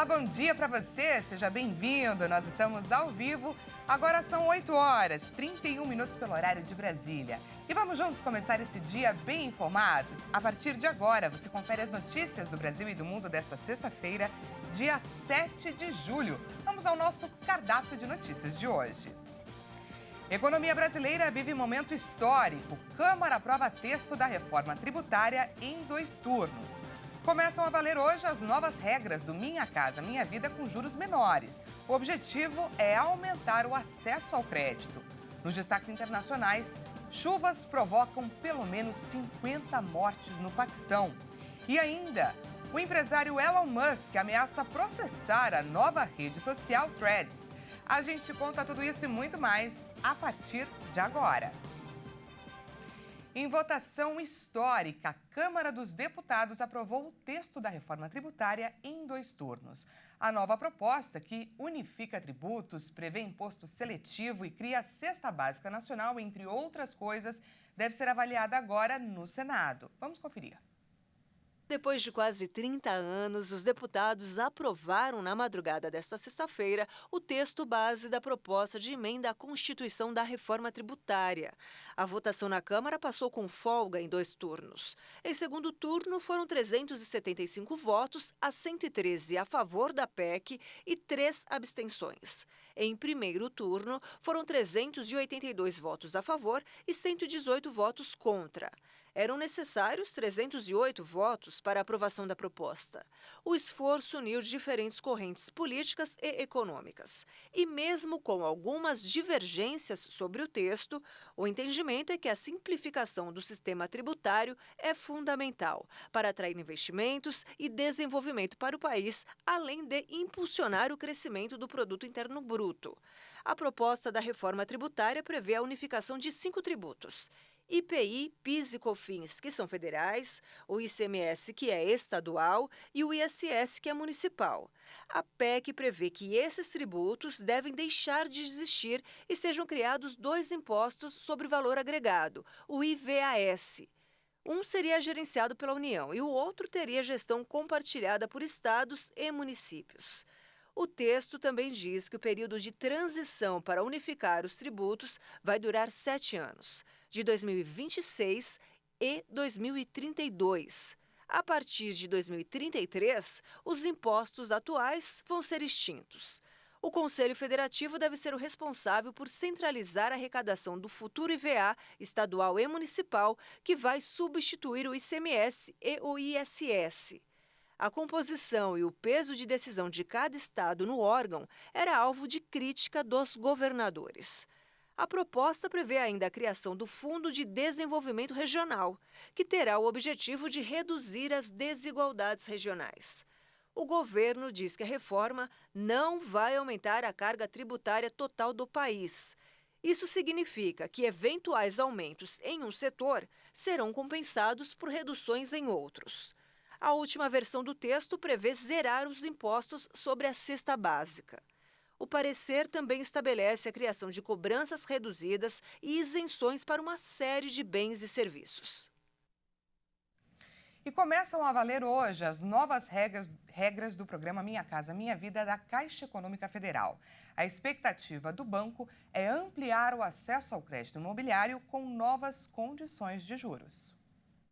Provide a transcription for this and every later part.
Olá, bom dia para você, seja bem-vindo. Nós estamos ao vivo, agora são 8 horas, 31 minutos pelo horário de Brasília. E vamos juntos começar esse dia bem informados? A partir de agora, você confere as notícias do Brasil e do mundo desta sexta-feira, dia 7 de julho. Vamos ao nosso cardápio de notícias de hoje. Economia brasileira vive momento histórico. Câmara aprova texto da reforma tributária em 2 turnos. Começam a valer hoje as novas regras do Minha Casa Minha Vida com juros menores. O objetivo é aumentar o acesso ao crédito. Nos destaques internacionais, chuvas provocam pelo menos 50 mortes no Paquistão. E ainda, o empresário Elon Musk ameaça processar a nova rede social Threads. A gente conta tudo isso e muito mais a partir de agora. Em votação histórica, a Câmara dos Deputados aprovou o texto da reforma tributária em 2 turnos. A nova proposta, que unifica tributos, prevê imposto seletivo e cria a cesta básica nacional, entre outras coisas, deve ser avaliada agora no Senado. Vamos conferir. Depois de quase 30 anos, os deputados aprovaram na madrugada desta sexta-feira o texto base da proposta de emenda à Constituição da reforma tributária. A votação na Câmara passou com folga em 2 turnos. Em segundo turno, foram 375 votos a 113 a favor da PEC e 3 abstenções. Em primeiro turno, foram 382 votos a favor e 118 votos contra. Eram necessários 308 votos para a aprovação da proposta. O esforço uniu diferentes correntes políticas e econômicas. E mesmo com algumas divergências sobre o texto, o entendimento é que a simplificação do sistema tributário é fundamental para atrair investimentos e desenvolvimento para o país, além de impulsionar o crescimento do produto interno bruto. A proposta da reforma tributária prevê a unificação de 5 tributos: IPI, PIS e COFINS, que são federais, o ICMS, que é estadual, e o ISS, que é municipal. A PEC prevê que esses tributos devem deixar de existir e sejam criados 2 impostos sobre valor agregado, o IVAS. Um seria gerenciado pela União e o outro teria gestão compartilhada por estados e municípios. O texto também diz que o período de transição para unificar os tributos vai durar 7 anos, de 2026 e 2032. A partir de 2033, os impostos atuais vão ser extintos. O Conselho Federativo deve ser o responsável por centralizar a arrecadação do futuro IVA estadual e municipal, que vai substituir o ICMS e o ISS. A composição e o peso de decisão de cada estado no órgão era alvo de crítica dos governadores. A proposta prevê ainda a criação do Fundo de Desenvolvimento Regional, que terá o objetivo de reduzir as desigualdades regionais. O governo diz que a reforma não vai aumentar a carga tributária total do país. Isso significa que eventuais aumentos em um setor serão compensados por reduções em outros. A última versão do texto prevê zerar os impostos sobre a cesta básica. O parecer também estabelece a criação de cobranças reduzidas e isenções para uma série de bens e serviços. E começam a valer hoje as novas regras do programa Minha Casa Minha Vida da Caixa Econômica Federal. A expectativa do banco é ampliar o acesso ao crédito imobiliário com novas condições de juros.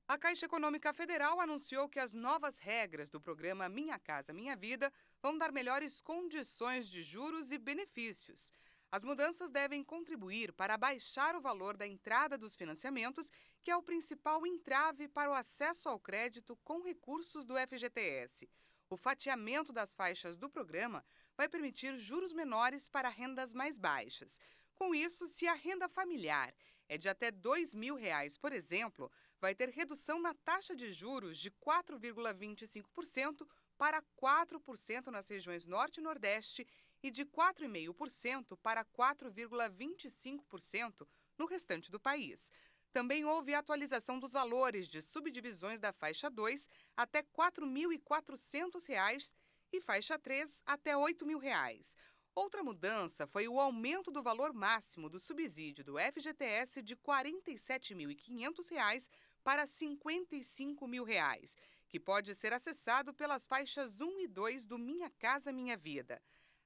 A Caixa Econômica Federal anunciou que as novas regras do programa Minha Casa Minha Vida vão dar melhores condições de juros e benefícios. As mudanças devem contribuir para baixar o valor da entrada dos financiamentos, que é o principal entrave para o acesso ao crédito com recursos do FGTS. O fatiamento das faixas do programa vai permitir juros menores para rendas mais baixas. Com isso, se a renda familiar é de até R$ 2.000, por exemplo, vai ter redução na taxa de juros de 4,25% para 4% nas regiões Norte e Nordeste e de 4,5% para 4,25% no restante do país. Também houve atualização dos valores de subdivisões da faixa 2 até R$ 4.400 e faixa 3 até R$ 8.000. Outra mudança foi o aumento do valor máximo do subsídio do FGTS de R$ 47.500 para R$ 55.000, que pode ser acessado pelas faixas 1 e 2 do Minha Casa Minha Vida.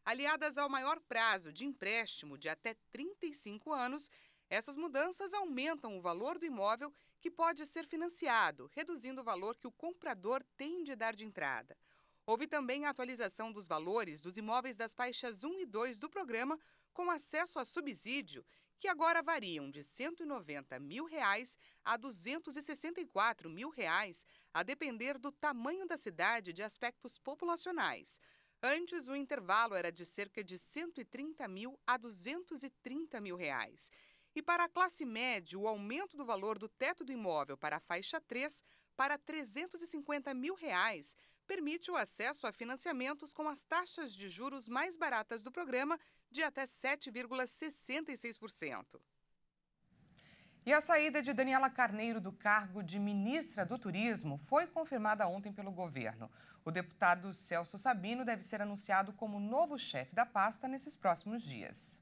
Aliadas ao maior prazo de empréstimo de até 35 anos, essas mudanças aumentam o valor do imóvel que pode ser financiado, reduzindo o valor que o comprador tem de dar de entrada. Houve também a atualização dos valores dos imóveis das faixas 1 e 2 do programa, com acesso a subsídio, que agora variam de R$ 190 mil a R$ 264 mil, a depender do tamanho da cidade e de aspectos populacionais. Antes, o intervalo era de cerca de R$ 130 mil a R$ 230 mil. E para a classe média, o aumento do valor do teto do imóvel para a faixa 3 para R$ 350 mil permite o acesso a financiamentos com as taxas de juros mais baratas do programa, de até 7,66%. E a saída de Daniela Carneiro do cargo de ministra do Turismo foi confirmada ontem pelo governo. O deputado Celso Sabino deve ser anunciado como novo chefe da pasta nesses próximos dias.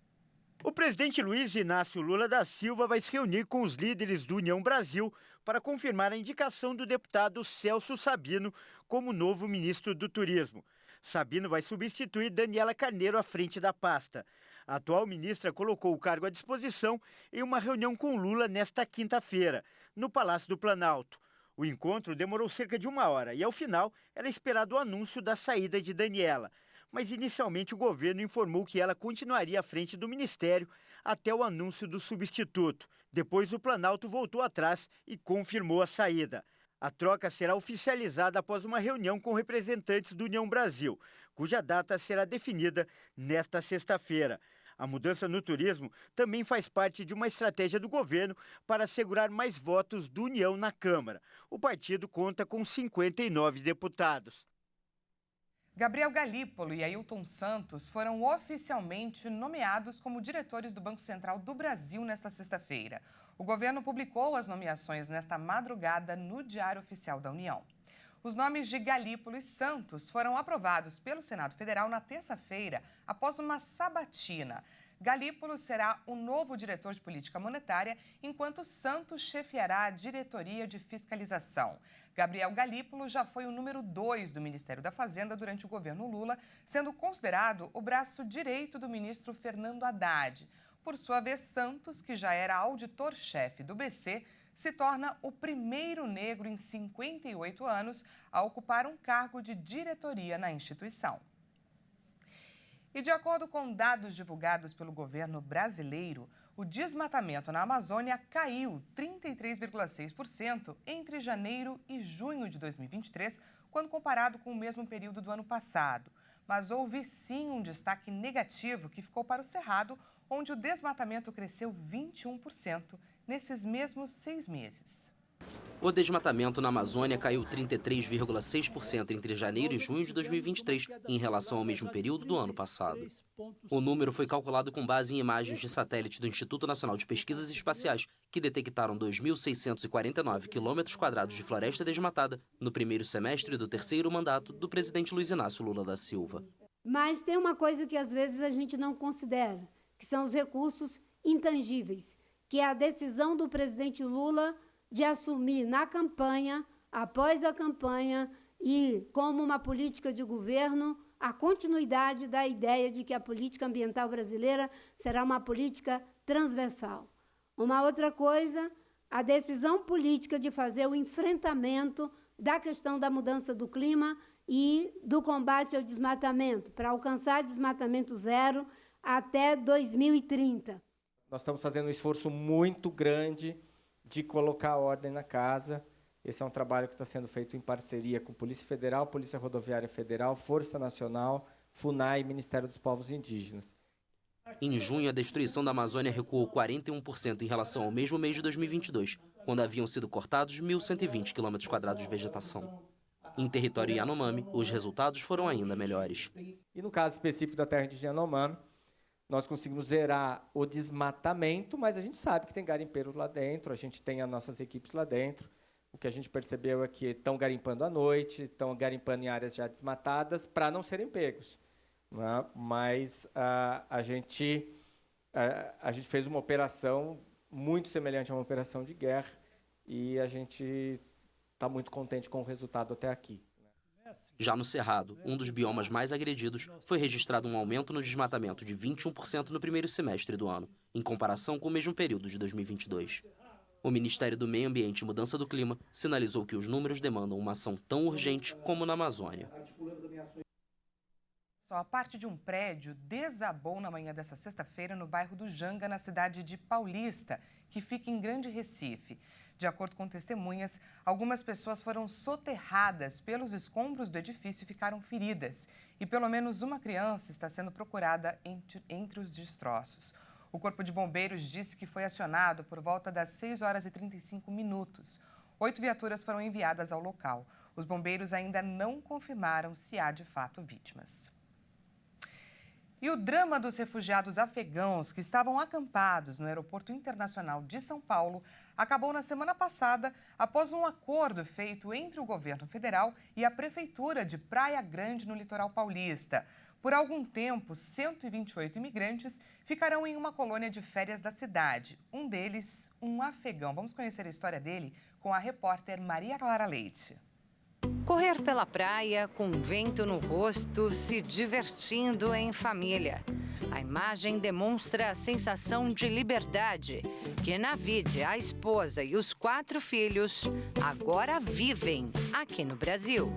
O presidente Luiz Inácio Lula da Silva vai se reunir com os líderes do União Brasil para confirmar a indicação do deputado Celso Sabino como novo ministro do Turismo. Sabino vai substituir Daniela Carneiro à frente da pasta. A atual ministra colocou o cargo à disposição em uma reunião com Lula nesta quinta-feira, no Palácio do Planalto. O encontro demorou cerca de 1 hora e, ao final, era esperado o anúncio da saída de Daniela. Mas, inicialmente, o governo informou que ela continuaria à frente do ministério até o anúncio do substituto. Depois, o Planalto voltou atrás e confirmou a saída. A troca será oficializada após uma reunião com representantes do União Brasil, cuja data será definida nesta sexta-feira. A mudança no turismo também faz parte de uma estratégia do governo para assegurar mais votos do União na Câmara. O partido conta com 59 deputados. Gabriel Galípolo e Ailton Santos foram oficialmente nomeados como diretores do Banco Central do Brasil nesta sexta-feira. O governo publicou as nomeações nesta madrugada no Diário Oficial da União. Os nomes de Galípolo e Santos foram aprovados pelo Senado Federal na terça-feira, após uma sabatina. Galípolo será o novo diretor de política monetária, enquanto Santos chefiará a diretoria de fiscalização. Gabriel Galípolo já foi o número 2 do Ministério da Fazenda durante o governo Lula, sendo considerado o braço direito do ministro Fernando Haddad. Por sua vez, Santos, que já era auditor-chefe do BC, se torna o primeiro negro em 58 anos a ocupar um cargo de diretoria na instituição. E de acordo com dados divulgados pelo governo brasileiro, o desmatamento na Amazônia caiu 33,6% entre janeiro e junho de 2023, quando comparado com o mesmo período do ano passado. Mas houve sim um destaque negativo que ficou para o Cerrado, onde o desmatamento cresceu 21% nesses mesmos 6 meses. O desmatamento na Amazônia caiu 33,6% entre janeiro e junho de 2023, em relação ao mesmo período do ano passado. O número foi calculado com base em imagens de satélite do Instituto Nacional de Pesquisas Espaciais, que detectaram 2.649 km² de floresta desmatada no primeiro semestre do terceiro mandato do presidente Luiz Inácio Lula da Silva. Mas tem uma coisa que às vezes a gente não considera, que são os recursos intangíveis, que é a decisão do presidente Lula de assumir na campanha, após a campanha e como uma política de governo, a continuidade da ideia de que a política ambiental brasileira será uma política transversal. Uma outra coisa, a decisão política de fazer o enfrentamento da questão da mudança do clima e do combate ao desmatamento, para alcançar desmatamento zero até 2030. Nós estamos fazendo um esforço muito grande de colocar ordem na casa. Esse é um trabalho que está sendo feito em parceria com Polícia Federal, Polícia Rodoviária Federal, Força Nacional, FUNAI e Ministério dos Povos Indígenas. Em junho, a destruição da Amazônia recuou 41% em relação ao mesmo mês de 2022, quando haviam sido cortados 1.120 km² de vegetação. Em território Yanomami, os resultados foram ainda melhores. E no caso específico da terra indígena Yanomami, nós conseguimos zerar o desmatamento, mas a gente sabe que tem garimpeiro lá dentro, a gente tem as nossas equipes lá dentro. O que a gente percebeu é que estão garimpando à noite, estão garimpando em áreas já desmatadas para não serem pegos. Né? Mas a gente fez uma operação muito semelhante a uma operação de guerra e a gente está muito contente com o resultado até aqui. Já no Cerrado, um dos biomas mais agredidos, foi registrado um aumento no desmatamento de 21% no primeiro semestre do ano, em comparação com o mesmo período de 2022. O Ministério do Meio Ambiente e Mudança do Clima sinalizou que os números demandam uma ação tão urgente como na Amazônia. Só a parte de um prédio desabou na manhã dessa sexta-feira no bairro do Janga, na cidade de Paulista, que fica em Grande Recife. De acordo com testemunhas, algumas pessoas foram soterradas pelos escombros do edifício e ficaram feridas. E pelo menos uma criança está sendo procurada entre os destroços. O Corpo de Bombeiros disse que foi acionado por volta das 6h35. 8 viaturas foram enviadas ao local. Os bombeiros ainda não confirmaram se há de fato vítimas. E o drama dos refugiados afegãos que estavam acampados no Aeroporto Internacional de São Paulo acabou na semana passada após um acordo feito entre o governo federal e a Prefeitura de Praia Grande, no litoral paulista. Por algum tempo, 128 imigrantes ficarão em uma colônia de férias da cidade. Um deles, um afegão. Vamos conhecer a história dele com a repórter Maria Clara Leite. Correr pela praia, com vento no rosto, se divertindo em família. A imagem demonstra a sensação de liberdade que Navid, a esposa e os 4 filhos agora vivem aqui no Brasil.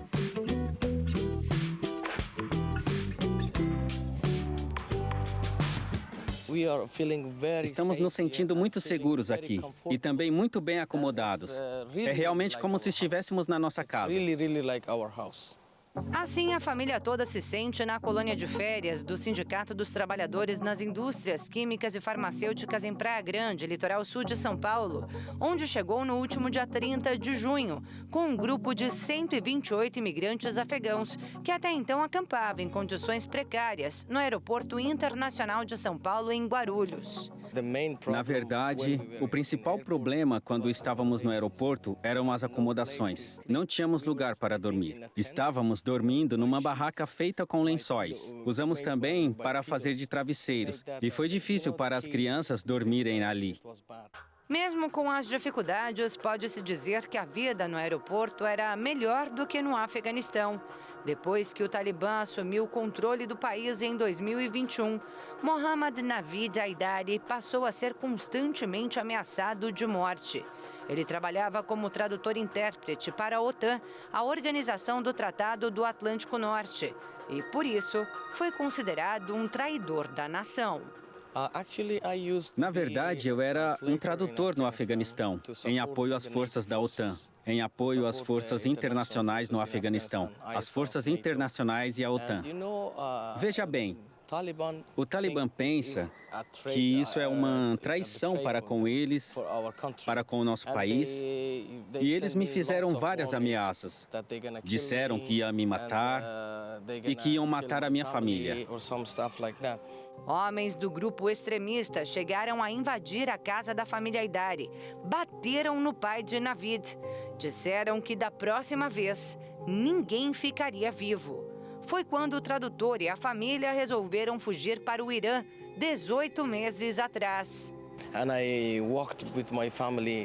Estamos nos sentindo muito seguros aqui e também muito bem acomodados. É realmente como se estivéssemos na nossa casa. Assim, a família toda se sente na colônia de férias do Sindicato dos Trabalhadores nas Indústrias Químicas e Farmacêuticas em Praia Grande, litoral sul de São Paulo, onde chegou no último dia 30 de junho, com um grupo de 128 imigrantes afegãos que até então acampavam em condições precárias no Aeroporto Internacional de São Paulo, em Guarulhos. Na verdade, o principal problema quando estávamos no aeroporto eram as acomodações. Não tínhamos lugar para dormir. Estávamos dormindo numa barraca feita com lençóis. Usamos também para fazer de travesseiros. E foi difícil para as crianças dormirem ali. Mesmo com as dificuldades, pode-se dizer que a vida no aeroporto era melhor do que no Afeganistão. Depois que o Talibã assumiu o controle do país em 2021, Mohammad Navid Haidari passou a ser constantemente ameaçado de morte. Ele trabalhava como tradutor-intérprete para a OTAN, a Organização do Tratado do Atlântico Norte, e, por isso, foi considerado um traidor da nação. Na verdade, eu era um tradutor no Afeganistão, em apoio às forças da OTAN, em apoio às forças internacionais no Afeganistão, as forças internacionais e a OTAN. Veja bem, o Talibã pensa que isso é uma traição para com eles, para com o nosso país, e eles me fizeram várias ameaças. Disseram que iam me matar e que iam matar a minha família. Homens do grupo extremista chegaram a invadir a casa da família Haidari, bateram no pai de Navid. Disseram que da próxima vez, ninguém ficaria vivo. Foi quando o tradutor e a família resolveram fugir para o Irã, 18 meses atrás.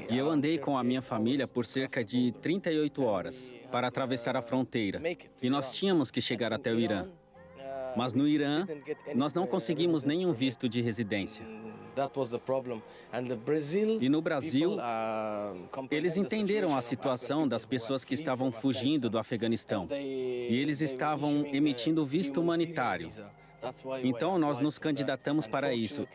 E eu andei com a minha família por cerca de 38 horas para atravessar a fronteira. E nós tínhamos que chegar até o Irã. Mas no Irã, nós não conseguimos nenhum visto de residência. E no Brasil, eles entenderam a situação das pessoas que estavam fugindo do Afeganistão. E eles estavam emitindo visto humanitário. Então, nós nos candidatamos para isso.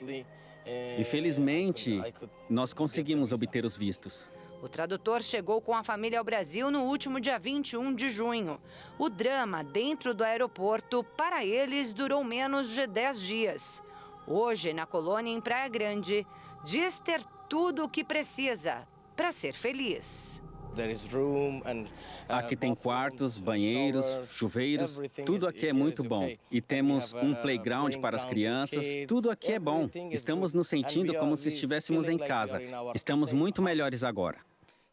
E, felizmente, nós conseguimos obter os vistos. O tradutor chegou com a família ao Brasil no último dia 21 de junho. O drama dentro do aeroporto, para eles, durou menos de 10 dias. Hoje, na colônia em Praia Grande, diz ter tudo o que precisa para ser feliz. Aqui tem quartos, banheiros, chuveiros, tudo aqui é muito bom. E temos um playground para as crianças, tudo aqui é bom. Estamos nos sentindo como se estivéssemos em casa. Estamos muito melhores agora.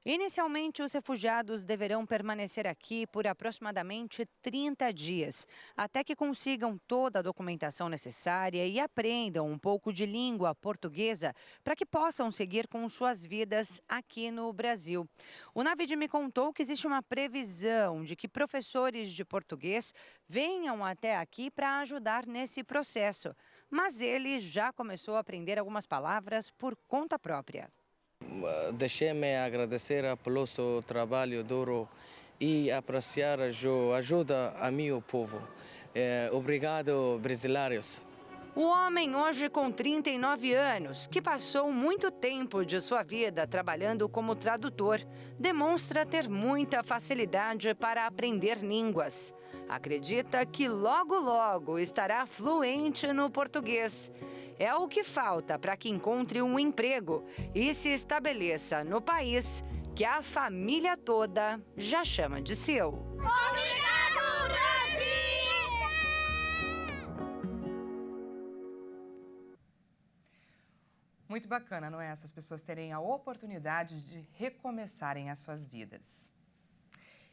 Inicialmente, os refugiados deverão permanecer aqui por aproximadamente 30 dias, até que consigam toda a documentação necessária e aprendam um pouco de língua portuguesa para que possam seguir com suas vidas aqui no Brasil. O Navid me contou que existe uma previsão de que professores de português venham até aqui para ajudar nesse processo, mas ele já começou a aprender algumas palavras por conta própria. Deixe-me agradecer pelo seu trabalho duro e apreciar a ajuda a meu povo. Obrigado, brasileiros. O homem, hoje com 39 anos, que passou muito tempo de sua vida trabalhando como tradutor, demonstra ter muita facilidade para aprender línguas. Acredita que logo estará fluente no português. É o que falta para que encontre um emprego e se estabeleça no país que a família toda já chama de seu. Obrigado, Brasil! Muito bacana, não é? Essas pessoas terem a oportunidade de recomeçarem as suas vidas.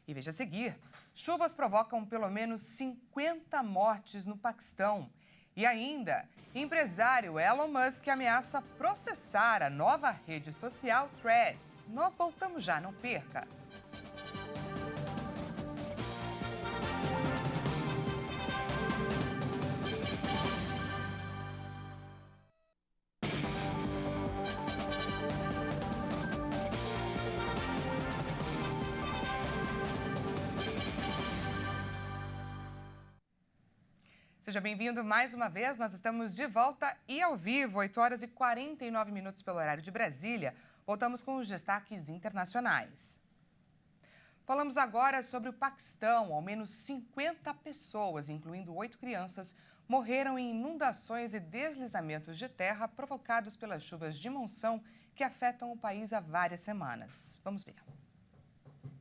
E veja a seguir, chuvas provocam pelo menos 50 mortes no Paquistão. E ainda, empresário Elon Musk ameaça processar a nova rede social Threads. Nós voltamos já, não perca! Seja bem-vindo mais uma vez, nós estamos de volta e ao vivo, 8 horas e 49 minutos pelo horário de Brasília. Voltamos com os destaques internacionais. Falamos agora sobre o Paquistão. Ao menos 50 pessoas, incluindo 8 crianças, morreram em inundações e deslizamentos de terra provocados pelas chuvas de monção que afetam o país há várias semanas. Vamos ver.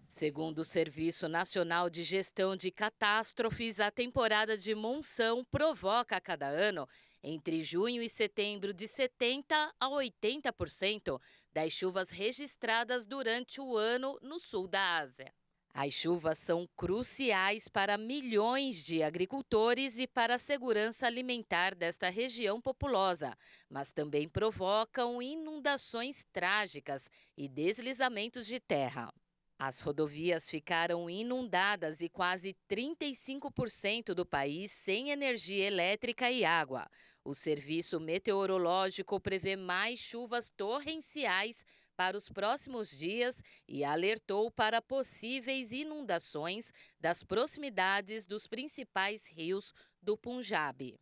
Segundo o Serviço Nacional de Gestão de Catástrofes, a temporada de monção provoca a cada ano, entre junho e setembro, de 70% a 80% das chuvas registradas durante o ano no sul da Ásia. As chuvas são cruciais para milhões de agricultores e para a segurança alimentar desta região populosa, mas também provocam inundações trágicas e deslizamentos de terra. As rodovias ficaram inundadas e quase 35% do país sem energia elétrica e água. O Serviço Meteorológico prevê mais chuvas torrenciais para os próximos dias e alertou para possíveis inundações das proximidades dos principais rios do Punjab.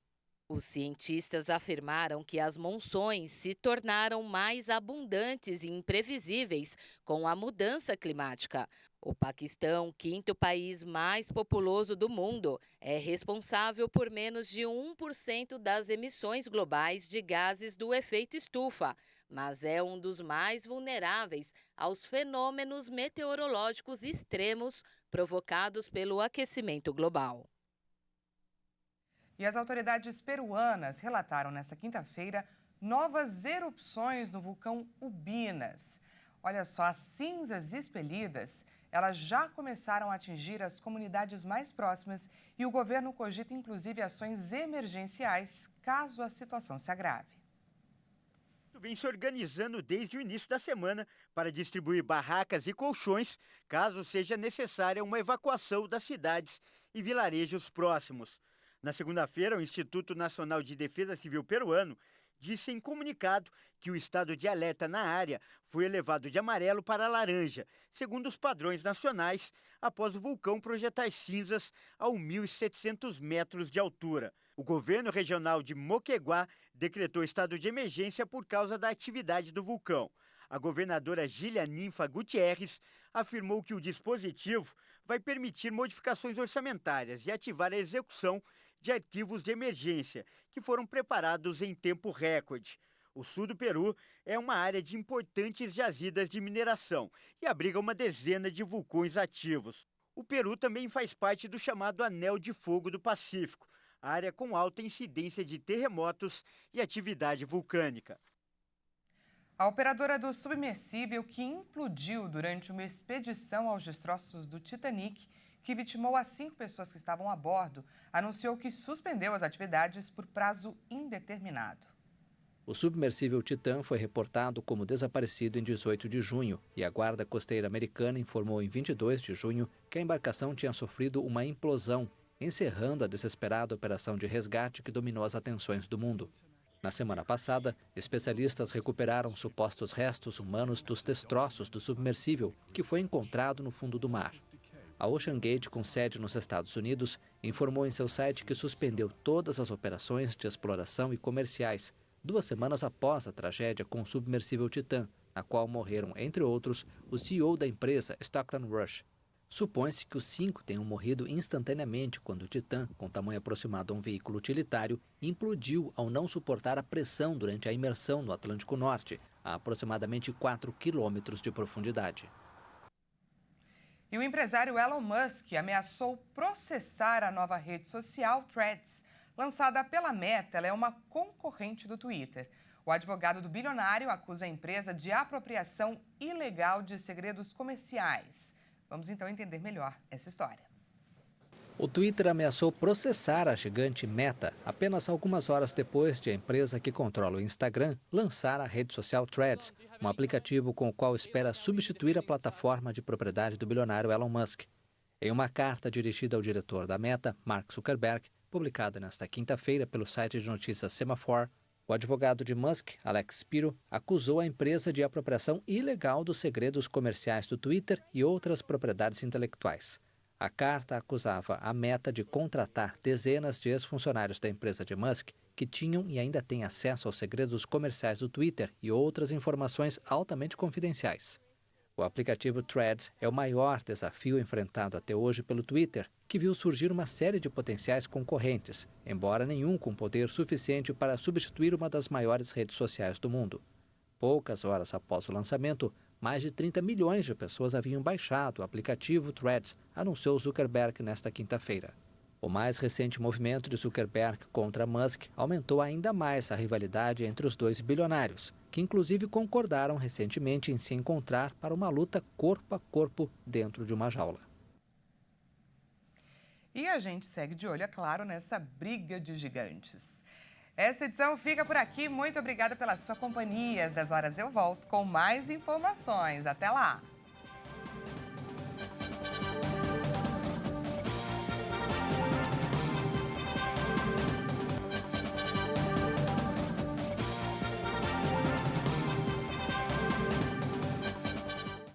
Os cientistas afirmaram que as monções se tornaram mais abundantes e imprevisíveis com a mudança climática. O Paquistão, quinto país mais populoso do mundo, é responsável por menos de 1% das emissões globais de gases do efeito estufa, mas é um dos mais vulneráveis aos fenômenos meteorológicos extremos provocados pelo aquecimento global. E as autoridades peruanas relataram nesta quinta-feira novas erupções no vulcão Ubinas. Olha só, as cinzas expelidas, elas já começaram a atingir as comunidades mais próximas e o governo cogita inclusive ações emergenciais caso a situação se agrave. Vem se organizando desde o início da semana para distribuir barracas e colchões caso seja necessária uma evacuação das cidades e vilarejos próximos. Na segunda-feira, o Instituto Nacional de Defesa Civil peruano disse em comunicado que o estado de alerta na área foi elevado de amarelo para laranja, segundo os padrões nacionais, após o vulcão projetar cinzas a 1.700 metros de altura. O governo regional de Moquegua decretou estado de emergência por causa da atividade do vulcão. A governadora Gília Ninfa Gutierrez afirmou que o dispositivo vai permitir modificações orçamentárias e ativar a execução de arquivos de emergência, que foram preparados em tempo recorde. O sul do Peru é uma área de importantes jazidas de mineração e abriga uma dezena de vulcões ativos. O Peru também faz parte do chamado Anel de Fogo do Pacífico, área com alta incidência de terremotos e atividade vulcânica. A operadora do submersível que implodiu durante uma expedição aos destroços do Titanic, que vitimou as 5 pessoas que estavam a bordo, anunciou que suspendeu as atividades por prazo indeterminado. O submersível Titan foi reportado como desaparecido em 18 de junho e a Guarda Costeira Americana informou em 22 de junho que a embarcação tinha sofrido uma implosão, encerrando a desesperada operação de resgate que dominou as atenções do mundo. Na semana passada, especialistas recuperaram supostos restos humanos dos destroços do submersível, que foi encontrado no fundo do mar. A OceanGate, com sede nos Estados Unidos, informou em seu site que suspendeu todas as operações de exploração e comerciais, 2 semanas após a tragédia com o submersível Titan, na qual morreram, entre outros, o CEO da empresa, Stockton Rush. Supõe-se que os 5 tenham morrido instantaneamente quando o Titan, com tamanho aproximado a um veículo utilitário, implodiu ao não suportar a pressão durante a imersão no Atlântico Norte, a aproximadamente 4 quilômetros de profundidade. E o empresário Elon Musk ameaçou processar a nova rede social Threads. Lançada pela Meta, ela é uma concorrente do Twitter. O advogado do bilionário acusa a empresa de apropriação ilegal de segredos comerciais. Vamos então entender melhor essa história. O Twitter ameaçou processar a gigante Meta apenas algumas horas depois de a empresa que controla o Instagram lançar a rede social Threads, um aplicativo com o qual espera substituir a plataforma de propriedade do bilionário Elon Musk. Em uma carta dirigida ao diretor da Meta, Mark Zuckerberg, publicada nesta quinta-feira pelo site de notícias Semaphore, o advogado de Musk, Alex Spiro, acusou a empresa de apropriação ilegal dos segredos comerciais do Twitter e outras propriedades intelectuais. A carta acusava a Meta de contratar dezenas de ex-funcionários da empresa de Musk que tinham e ainda têm acesso aos segredos comerciais do Twitter e outras informações altamente confidenciais. O aplicativo Threads é o maior desafio enfrentado até hoje pelo Twitter, que viu surgir uma série de potenciais concorrentes, embora nenhum com poder suficiente para substituir uma das maiores redes sociais do mundo. Poucas horas após o lançamento, mais de 30 milhões de pessoas haviam baixado o aplicativo Threads, anunciou Zuckerberg nesta quinta-feira. O mais recente movimento de Zuckerberg contra Musk aumentou ainda mais a rivalidade entre os dois bilionários, que inclusive concordaram recentemente em se encontrar para uma luta corpo a corpo dentro de uma jaula. E a gente segue de olho, é claro, nessa briga de gigantes. Essa edição fica por aqui. Muito obrigada pela sua companhia. Às 10 horas eu volto com mais informações. Até lá!